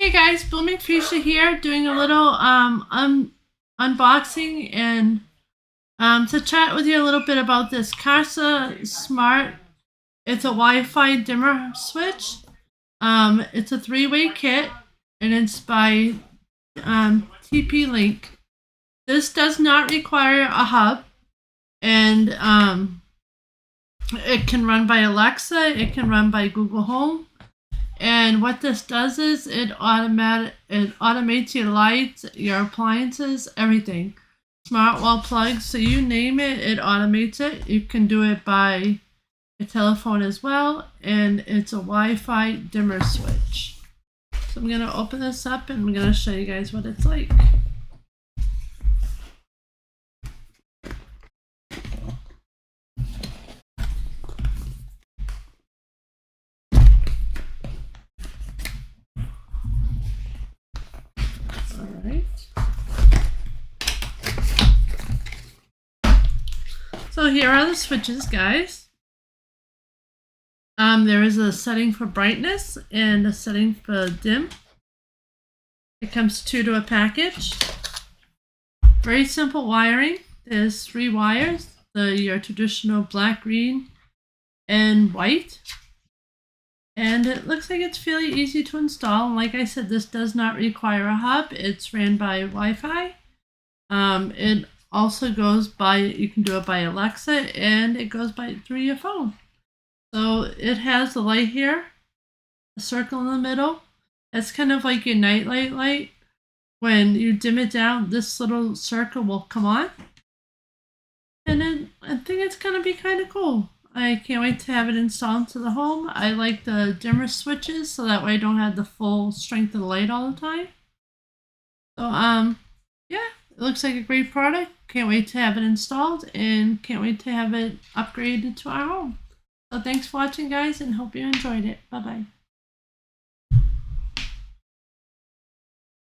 Hey guys, Blooming Fuchsia here, doing a little unboxing and to chat with you a little bit about this Kasa Smart. It's a Wi-Fi dimmer switch. It's a 3-way kit and it's by TP-Link. This does not require a hub, and it can run by Alexa. It can run by Google Home. And what this does is it automates your lights, your appliances, everything. Smart wall plugs, so you name it, it automates it. You can do it by a telephone as well, and it's a Wi-Fi dimmer switch. So I'm gonna open this up and I'm gonna show you guys what it's like. Alright. So here are the switches, guys. There is a setting for brightness and a setting for dim. It comes 2 to a package. Very simple wiring. There's 3 wires. Your traditional black, green, and white. And it looks like it's fairly easy to install. And like I said, this does not require a hub. It's ran by Wi-Fi. It also goes by, you can do it by Alexa, and it goes by through your phone. So it has the light here, a circle in the middle. That's kind of like your nightlight light. When you dim it down, this little circle will come on. And then I think it's going to be kind of cool. I can't wait to have it installed into the home. I like the dimmer switches, so that way I don't have the full strength of the light all the time. So yeah, it looks like a great product. Can't wait to have it installed and can't wait to have it upgraded to our home. So thanks for watching, guys, and hope you enjoyed it. Bye-bye.